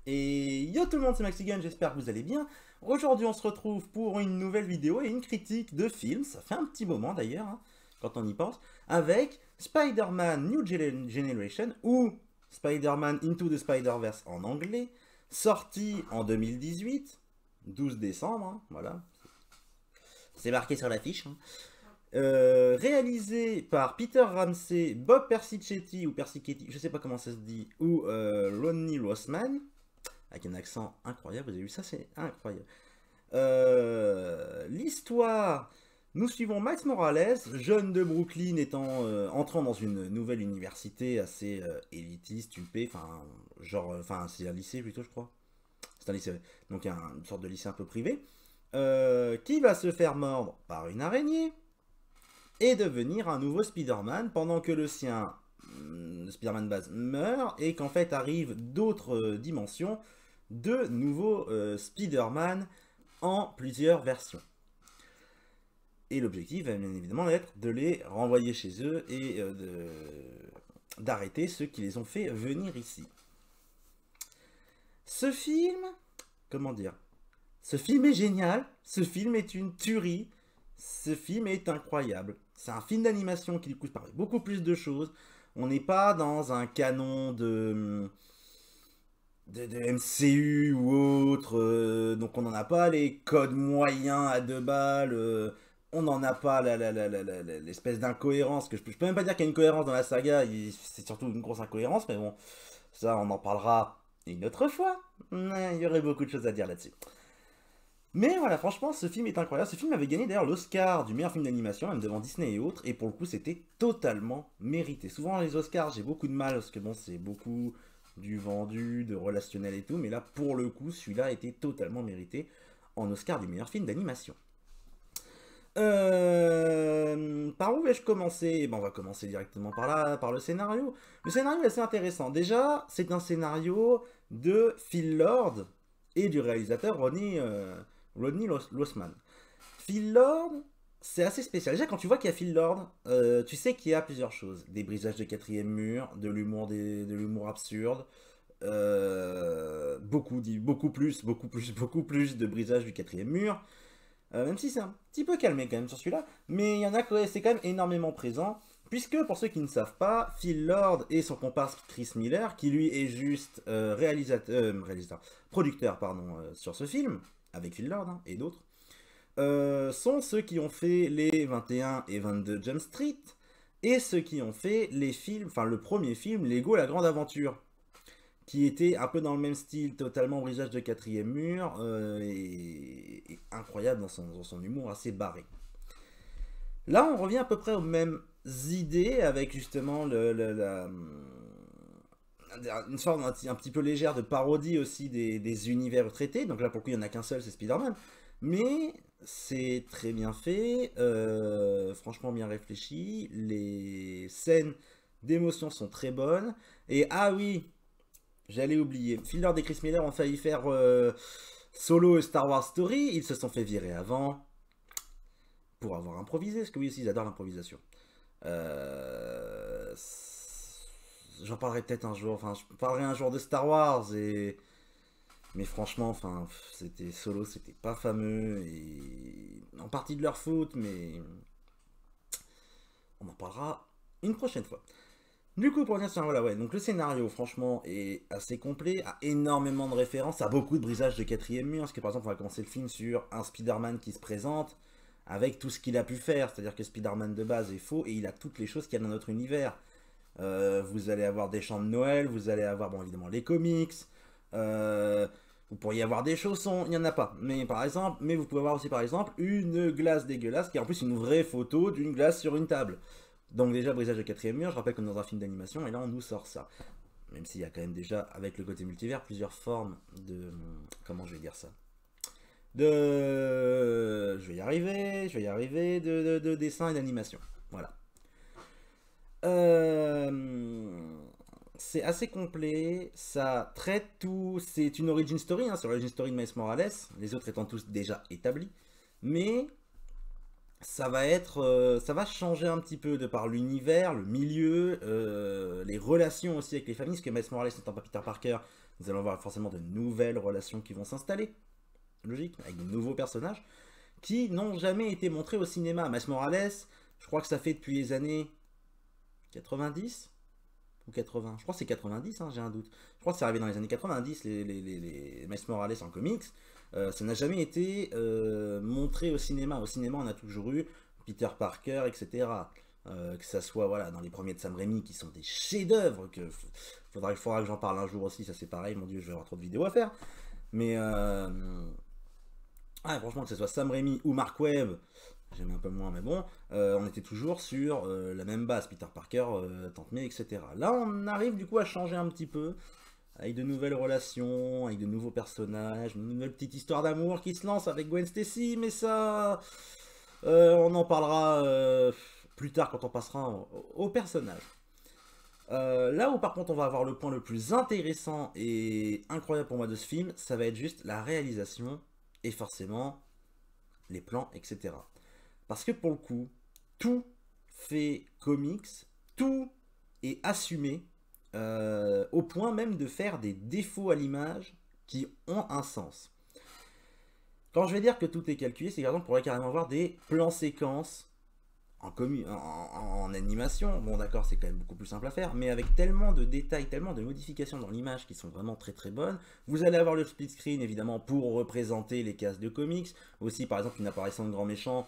Et yo tout le monde, c'est Maxigan, j'espère que vous allez bien. Aujourd'hui on se retrouve pour une nouvelle vidéo et une critique de film, ça fait un petit moment d'ailleurs, hein, quand on y pense, avec Spider-Man New Generation, ou Spider-Man Into the Spider-Verse en anglais, sorti en 2018, 12 décembre, hein, voilà, c'est marqué sur l'affiche. Hein. Réalisé par Peter Ramsey, Bob Persichetti, ou Persichetti, je sais pas comment ça se dit, ou Ronnie Rossman, avec un accent incroyable, vous avez vu ça, c'est incroyable. L'histoire, nous suivons Miles Morales, jeune de Brooklyn entrant dans une nouvelle université assez élitiste, huppée, enfin, genre, enfin, c'est un lycée plutôt, je crois. C'est un lycée, ouais. Donc une sorte de lycée un peu privé, qui va se faire mordre par une araignée et devenir un nouveau Spider-Man pendant que le sien, le Spider-Man base, meurt et qu'en fait arrivent d'autres dimensions de nouveaux Spider-Man en plusieurs versions. Et l'objectif va bien évidemment être de les renvoyer chez eux et d'arrêter ceux qui les ont fait venir ici. Ce film, comment dire, ce film est génial, ce film est une tuerie, ce film est incroyable. C'est un film d'animation qui du coup parle beaucoup plus de choses. On n'est pas dans un canon de MCU ou autre, donc on n'en a pas les codes moyens à 2 balles, on n'en a pas l'espèce d'incohérence, que je peux même pas dire qu'il y a une cohérence dans la saga, c'est surtout une grosse incohérence, mais bon, ça on en parlera une autre fois, il y aurait beaucoup de choses à dire là-dessus. Mais voilà, franchement, ce film est incroyable. Ce film avait gagné d'ailleurs l'Oscar du meilleur film d'animation, même devant Disney et autres, et pour le coup, c'était totalement mérité. Souvent, les Oscars, j'ai beaucoup de mal, parce que bon, c'est beaucoup du vendu, de relationnel et tout, mais là, pour le coup, celui-là était totalement mérité en Oscar du meilleur film d'animation. Par où vais-je commencer? Eh ben, on va commencer directement par là, par le scénario. Le scénario est assez intéressant. Déjà, c'est un scénario de Phil Lord et du réalisateur Rodney Rossman. Phil Lord, c'est assez spécial. Déjà, quand tu vois qu'il y a Phil Lord, tu sais qu'il y a plusieurs choses. Des brisages de quatrième mur, de l'humour absurde, beaucoup plus de brisages du quatrième mur. Même si c'est un petit peu calmé quand même sur celui-là, mais il y en a que c'est quand même énormément présent, puisque pour ceux qui ne savent pas, Phil Lord et son comparse Chris Miller, qui lui est juste producteur pardon, sur ce film, avec Phil Lord hein, et d'autres, sont ceux qui ont fait les 21 et 22 Jump Street, et ceux qui ont fait les films, enfin le premier film, Lego La Grande Aventure, qui était un peu dans le même style, totalement brisage de quatrième mur, et incroyable dans son humour assez barré. Là, on revient à peu près aux mêmes idées, avec justement une sorte un petit peu légère de parodie aussi des univers traités. Donc là, pour le coup, il n'y en a qu'un seul, c'est Spider-Man. Mais c'est très bien fait, franchement bien réfléchi. Les scènes d'émotion sont très bonnes. Et ah oui, j'allais oublier. Phil Lord et Chris Miller ont failli faire Solo et Star Wars Story. Ils se sont fait virer avant pour avoir improvisé. Parce que oui aussi, ils adorent l'improvisation. Euh, J'en parlerai peut-être un jour. Enfin, je parlerai un jour de Star Wars. Mais franchement, enfin, c'était Solo, c'était pas fameux. Et en partie de leur faute, mais on en parlera une prochaine fois. Du coup, pour revenir sur voilà, ouais, donc le scénario, franchement, est assez complet, a énormément de références, a beaucoup de brisage de quatrième mur, parce que par exemple, on va commencer le film sur un Spider-Man qui se présente avec tout ce qu'il a pu faire, c'est-à-dire que Spider-Man de base est faux et il a toutes les choses qu'il y a dans notre univers. Vous allez avoir des chants de Noël, vous allez avoir, bon, évidemment, les comics, vous pourriez avoir des chaussons, il n'y en a pas, mais vous pouvez avoir aussi, par exemple, une glace dégueulasse qui est en plus une vraie photo d'une glace sur une table. Donc déjà, brisage de quatrième mur, je rappelle comme dans un film d'animation, et là on nous sort ça. Même s'il y a quand même déjà, avec le côté multivers, plusieurs formes de... Comment je vais dire ça? Je vais y arriver, de dessin et d'animation. Voilà. C'est assez complet, ça traite tout... C'est une origin story, hein, c'est l'origin story de Miles Morales, les autres étant tous déjà établis. Mais ça va changer un petit peu de par l'univers, le milieu, les relations aussi avec les familles, parce que Miles Morales n'étant pas Peter Parker, nous allons avoir forcément de nouvelles relations qui vont s'installer, logique, avec de nouveaux personnages, qui n'ont jamais été montrés au cinéma. Miles Morales, je crois que ça fait depuis les années 90 ou 80, je crois que c'est 90, hein, j'ai un doute. Je crois que c'est arrivé dans les années 90, les Miles Morales en comics. Ça n'a jamais été montré au cinéma. Au cinéma, on a toujours eu Peter Parker, etc. Que ça soit voilà, dans les premiers de Sam Raimi qui sont des chefs-d'œuvre. Faudra que j'en parle un jour aussi. Ça, c'est pareil, mon dieu, je vais avoir trop de vidéos à faire. Mais franchement, que ce soit Sam Raimi ou Mark Webb, j'aime un peu moins, mais bon, on était toujours sur la même base, Peter Parker, Tante May, etc. Là, on arrive du coup à changer un petit peu, avec de nouvelles relations, avec de nouveaux personnages, une nouvelle petite histoire d'amour qui se lance avec Gwen Stacy, mais ça, on en parlera plus tard quand on passera au personnage. Là où par contre on va avoir le point le plus intéressant et incroyable pour moi de ce film, ça va être juste la réalisation et forcément les plans, etc. Parce que pour le coup, tout fait comics, tout est assumé au point même de faire des défauts à l'image qui ont un sens. Quand je vais dire que tout est calculé, c'est par exemple on pourrait carrément voir des plans séquences en animation. Bon d'accord, c'est quand même beaucoup plus simple à faire, mais avec tellement de détails, tellement de modifications dans l'image qui sont vraiment très très bonnes. Vous allez avoir le split screen évidemment pour représenter les cases de comics. Aussi par exemple une apparition de grand méchant.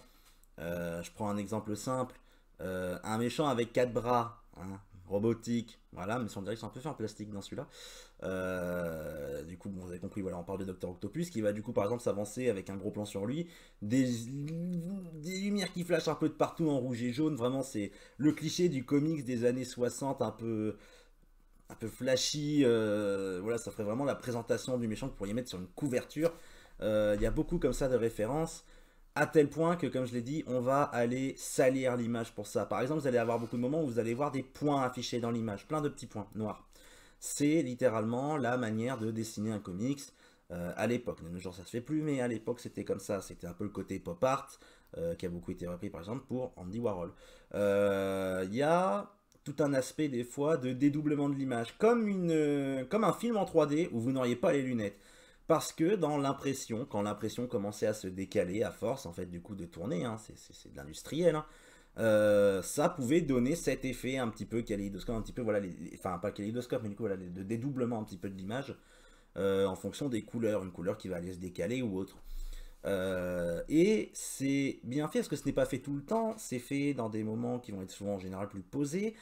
Je prends un exemple simple. Un méchant avec 4 bras, hein, robotique, voilà, mais on dirait qu'ils sont un peu fait en plastique dans celui-là. Du coup, bon, vous avez compris, voilà, on parle de Docteur Octopus qui va du coup par exemple s'avancer avec un gros plan sur lui, des lumières qui flashent un peu de partout en rouge et jaune, vraiment c'est le cliché du comics des années 60, un peu flashy, voilà, ça ferait vraiment la présentation du méchant que vous pourriez mettre sur une couverture. Il y a beaucoup comme ça de références. À tel point que, comme je l'ai dit, on va aller salir l'image pour ça. Par exemple, vous allez avoir beaucoup de moments où vous allez voir des points affichés dans l'image, plein de petits points noirs. C'est littéralement la manière de dessiner un comics à l'époque. De nos jours, ça se fait plus, mais à l'époque, c'était comme ça. C'était un peu le côté pop art qui a beaucoup été repris, par exemple, pour Andy Warhol. Il y a tout un aspect, des fois, de dédoublement de l'image, comme un film en 3D où vous n'auriez pas les lunettes. Parce que dans l'impression, quand l'impression commençait à se décaler à force, en fait, du coup, de tourner, hein, c'est de l'industriel, hein, ça pouvait donner cet effet un petit peu kaléidoscope, un petit peu, voilà, enfin, pas kaléidoscope, mais du coup, voilà, de dédoublement un petit peu de l'image en fonction des couleurs, une couleur qui va aller se décaler ou autre. Et c'est bien fait parce que ce n'est pas fait tout le temps, c'est fait dans des moments qui vont être souvent en général plus posés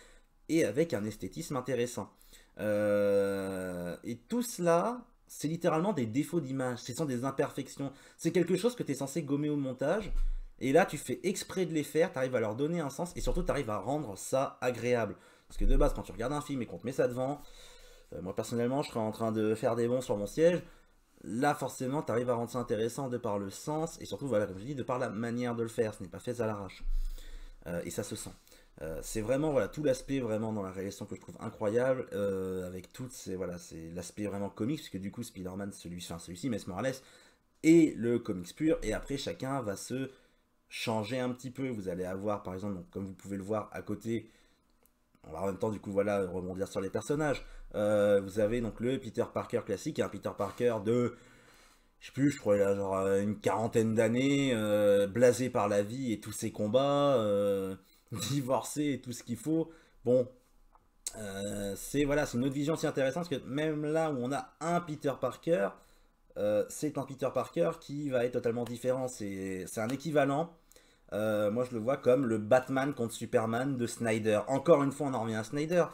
et avec un esthétisme intéressant. Et tout cela, c'est littéralement des défauts d'image, ce sont des imperfections. C'est quelque chose que tu es censé gommer au montage, et là tu fais exprès de les faire, tu arrives à leur donner un sens, et surtout tu arrives à rendre ça agréable. Parce que de base, quand tu regardes un film et qu'on te met ça devant, moi personnellement, je serais en train de faire des bonds sur mon siège. Là, forcément, tu arrives à rendre ça intéressant de par le sens, et surtout, voilà, comme je dis, de par la manière de le faire. Ce n'est pas fait à l'arrache. Et ça se sent. C'est vraiment voilà tout l'aspect vraiment dans la réalisation que je trouve incroyable avec toutes ces voilà c'est l'aspect vraiment comique puisque du coup Spider-Man celui-ci Miles Morales est le comics pur et après chacun va se changer un petit peu. Vous allez avoir par exemple donc, comme vous pouvez le voir à côté, on va en même temps du coup voilà rebondir sur les personnages. Vous avez donc le Peter Parker classique et un Peter Parker de je sais plus, je crois il a genre une quarantaine d'années, blasé par la vie et tous ses combats, divorcé et tout ce qu'il faut. Bon, c'est voilà, c'est une autre vision aussi intéressante parce que même là où on a un Peter Parker, c'est un Peter Parker qui va être totalement différent. C'est un équivalent. Moi je le vois comme le Batman contre Superman de Snyder. Encore une fois, on en revient à Snyder.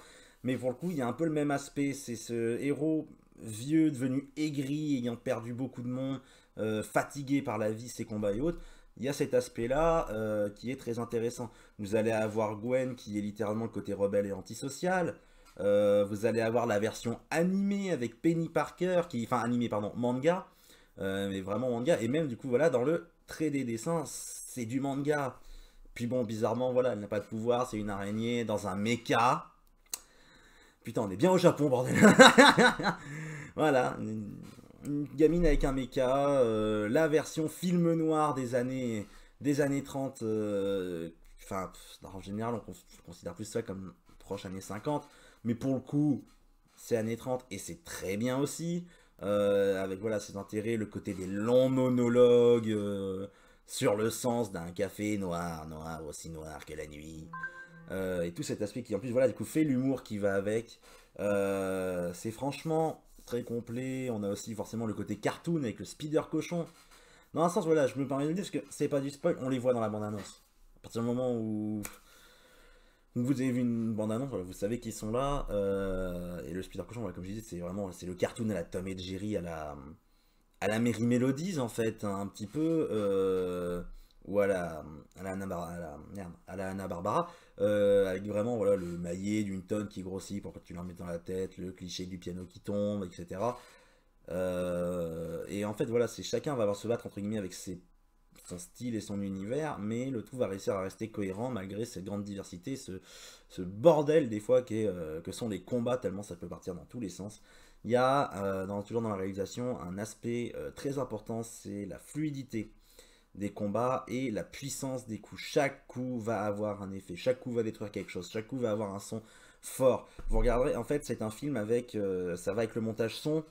Mais pour le coup, il y a un peu le même aspect. C'est ce héros vieux, devenu aigri, ayant perdu beaucoup de monde, fatigué par la vie, ses combats et autres. Il y a cet aspect-là qui est très intéressant. Vous allez avoir Gwen qui est littéralement le côté rebelle et antisocial. Vous allez avoir la version animée avec Penny Parker, enfin animée, pardon, manga. Mais vraiment manga. Et même du coup, voilà, dans le trait des dessins, c'est du manga. Puis bon, bizarrement, voilà, elle n'a pas de pouvoir, c'est une araignée dans un mecha. Putain, on est bien au Japon, bordel. Voilà, une gamine avec un mecha, la version film noir des années 30, en général, on considère plus ça comme proche années 50, mais pour le coup, c'est années 30 et c'est très bien aussi. Avec voilà ses intérêts, le côté des longs monologues sur le sens d'un café noir, noir, aussi noir que la nuit. Et tout cet aspect qui en plus voilà du coup fait l'humour qui va avec. C'est franchement très complet. On a aussi forcément le côté cartoon avec le speeder cochon. Dans un sens voilà, je me permets de le dire parce que c'est pas du spoil, on les voit dans la bande-annonce. À partir du moment où vous avez vu une bande-annonce, voilà, vous savez qu'ils sont là. Et le speeder cochon, voilà, comme je disais, c'est vraiment c'est le cartoon à la Tom et Jerry, à la Merry Melodies en fait, hein, un petit peu, ou à la Hanna Barbara, avec vraiment voilà, le maillet d'une tonne qui grossit pour que tu l'en mettes dans la tête, le cliché du piano qui tombe, etc. Et en fait voilà, c'est chacun va avoir se battre entre guillemets avec son style et son univers, mais le tout va réussir à rester cohérent malgré cette grande diversité, ce bordel des fois que sont les combats, tellement ça peut partir dans tous les sens. Il y a toujours dans la réalisation un aspect très important, c'est la fluidité des combats et la puissance des coups. Chaque coup va avoir un effet, chaque coup va détruire quelque chose, chaque coup va avoir un son fort. Vous regarderez, en fait c'est un film avec, ça va avec le montage son,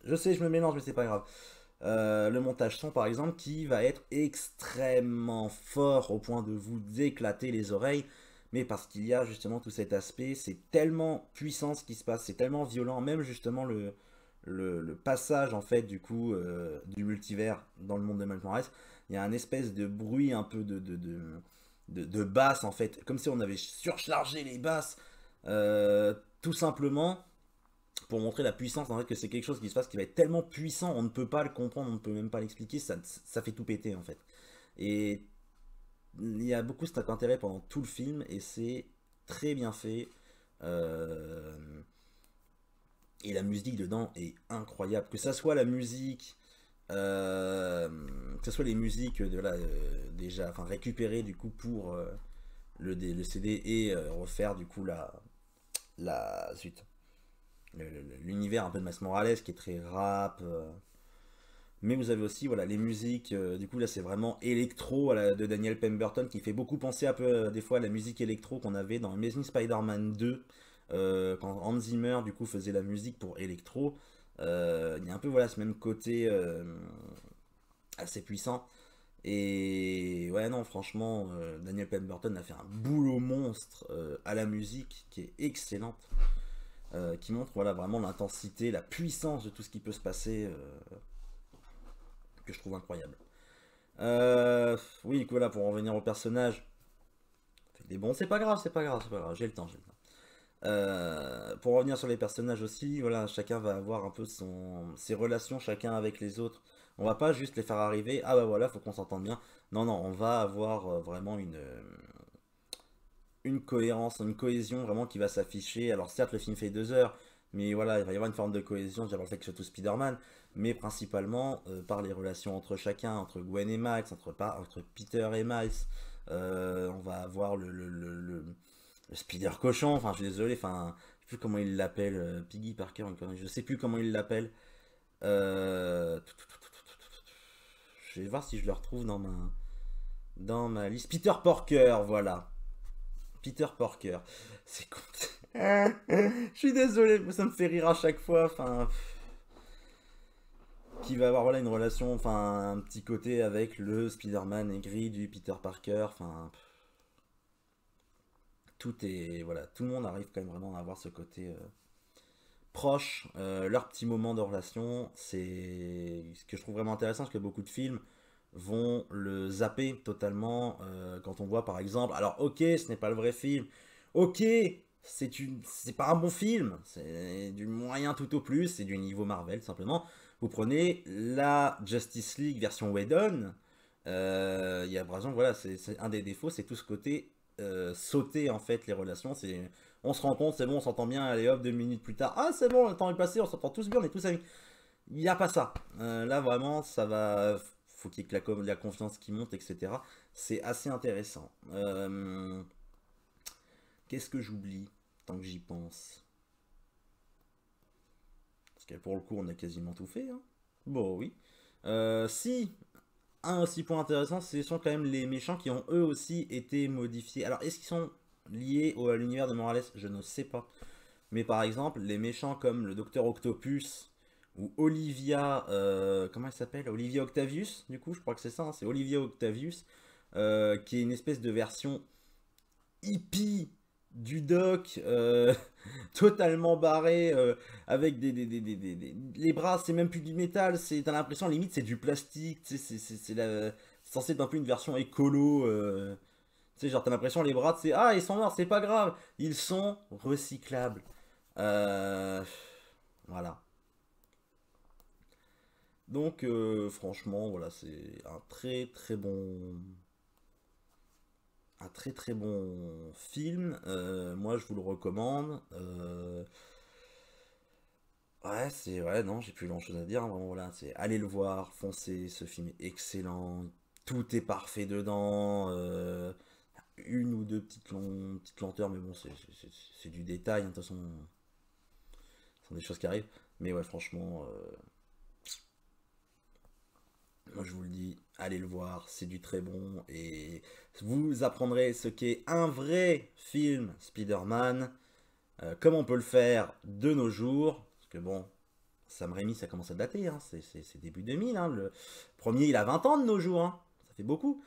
je sais je me mélange mais c'est pas grave. Le montage son par exemple qui va être extrêmement fort au point de vous éclater les oreilles, mais parce qu'il y a justement tout cet aspect, c'est tellement puissant ce qui se passe, c'est tellement violent, même justement le passage en fait du coup du multivers dans le monde de Miles Morales, il y a un espèce de bruit un peu de basse en fait, comme si on avait surchargé les basses, tout simplement pour montrer la puissance en fait que c'est quelque chose qui se passe qui va être tellement puissant, on ne peut pas le comprendre, on ne peut même pas l'expliquer, ça fait tout péter en fait. Et il y a beaucoup cet intérêt pendant tout le film et c'est très bien fait. Euh, et la musique dedans est incroyable. Que ça soit la musique, que ce soit les musiques de là, déjà enfin, récupérées du coup pour le CD et refaire du coup la suite l'univers un peu de Miles Morales qui est très rap. Mais vous avez aussi voilà, les musiques, du coup là c'est vraiment électro de Daniel Pemberton qui fait beaucoup penser un peu des fois à la musique électro qu'on avait dans Amazing Spider-Man 2 quand Hans Zimmer du coup faisait la musique pour électro. Il y a un peu voilà ce même côté assez puissant. Et ouais non franchement Daniel Pemberton a fait un boulot monstre à la musique qui est excellente. Qui montre voilà, vraiment l'intensité, la puissance de tout ce qui peut se passer, que je trouve incroyable. Oui, voilà, pour en revenir au personnage, des bons, c'est pas grave, c'est pas grave, c'est pas grave, j'ai le temps, j'ai le temps. Pour revenir sur les personnages aussi, voilà, chacun va avoir un peu ses relations chacun avec les autres. On va pas juste les faire arriver, ah bah voilà, faut qu'on s'entende bien. Non, non, on va avoir vraiment une cohérence, une cohésion vraiment qui va s'afficher. Alors certes, le film fait 2 heures, mais voilà, il va y avoir une forme de cohésion, déjà par le fait que ce soit tout Spider-Man, mais principalement par les relations entre chacun, entre Gwen et Miles, entre Peter et Miles. On va avoir le Spider cochon, enfin je suis désolé, enfin je sais plus comment il l'appelle, Piggy Parker, je sais plus comment il l'appelle. Euh, je vais voir si je le retrouve dans ma liste. Peter Porker, voilà. Peter Porker. C'est con. Je suis désolé, ça me fait rire à chaque fois. Enfin, qui va avoir voilà une relation, enfin un petit côté avec le Spider-Man aigri du Peter Parker. Enfin, tout est voilà, tout le monde arrive quand même vraiment à avoir ce côté proche. Leur petit moment de relation, c'est ce que je trouve vraiment intéressant, parce que beaucoup de films vont le zapper totalement quand on voit par exemple, alors ok ce n'est pas le vrai film, ok c'est pas un bon film, c'est du moyen tout au plus, c'est du niveau Marvel simplement. Vous prenez la Justice League version Whedon, il y a par exemple voilà c'est un des défauts, c'est tout ce côté sauter en fait les relations, c'est on se rend compte, c'est bon, on s'entend bien, allez hop, 2 minutes plus tard, ah c'est bon, le temps est passé, on s'entend tous bien, on est tous amis. Il n'y a pas ça. Là, vraiment, ça va. Faut qu'il y ait que la confiance qui monte, etc. C'est assez intéressant. Qu'est-ce que j'oublie tant que j'y pense? Parce que pour le coup, on a quasiment tout fait. Hein. Bon, oui. Si, un aussi point intéressant, ce sont quand même les méchants qui ont eux aussi été modifiés. Alors, est-ce qu'ils sont liés à l'univers de Morales? Je ne sais pas. Mais par exemple, les méchants comme le Docteur Octopus ou Olivia, comment elle s'appelle? Olivia Octavius, du coup, je crois que c'est ça, hein, c'est Olivia Octavius, qui est une espèce de version hippie du Doc, totalement barré, avec les bras, c'est même plus du métal, t'as l'impression limite c'est du plastique, tu sais, c'est censé être un peu une version écolo. Tu sais, genre, t'as l'impression les bras, c'est ah, ils sont morts, c'est pas grave, ils sont recyclables. Euh, voilà. Donc, franchement, voilà, c'est un très très bon film. Moi, je vous le recommande. Ouais, c'est ouais, non, j'ai plus grand chose à dire, hein, vraiment, voilà, c'est allez le voir, foncez, ce film est excellent, tout est parfait dedans. Une ou deux petites lenteurs, mais bon, c'est du détail, hein, de toute façon, ce sont des choses qui arrivent. Mais ouais, franchement, moi je vous le dis, allez le voir, c'est du très bon, et vous apprendrez ce qu'est un vrai film Spider-Man, comme on peut le faire de nos jours, parce que bon, Sam Raimi, ça commence à dater, hein, c'est début 2000, hein, le premier, il a 20 ans de nos jours, hein, ça fait beaucoup.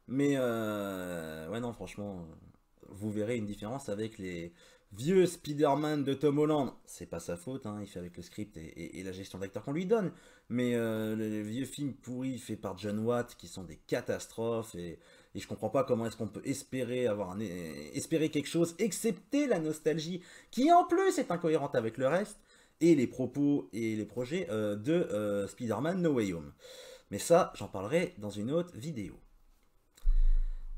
Mais ouais, non, franchement, vous verrez une différence avec les vieux Spider-Man de Tom Holland. C'est pas sa faute, hein, il fait avec le script et la gestion d'acteur qu'on lui donne. Mais les vieux films pourris faits par John Watt qui sont des catastrophes et je comprends pas comment est-ce qu'on peut espérer espérer quelque chose, excepté la nostalgie, qui en plus est incohérente avec le reste, et les propos et les projets de Spider-Man No Way Home. Mais ça, j'en parlerai dans une autre vidéo.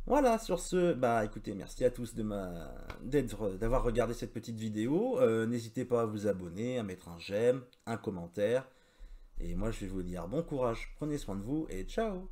Voilà, sur ce, bah écoutez, merci à tous d'avoir regardé cette petite vidéo. N'hésitez pas à vous abonner, à mettre un j'aime, un commentaire. Et moi je vais vous dire bon courage, prenez soin de vous et ciao!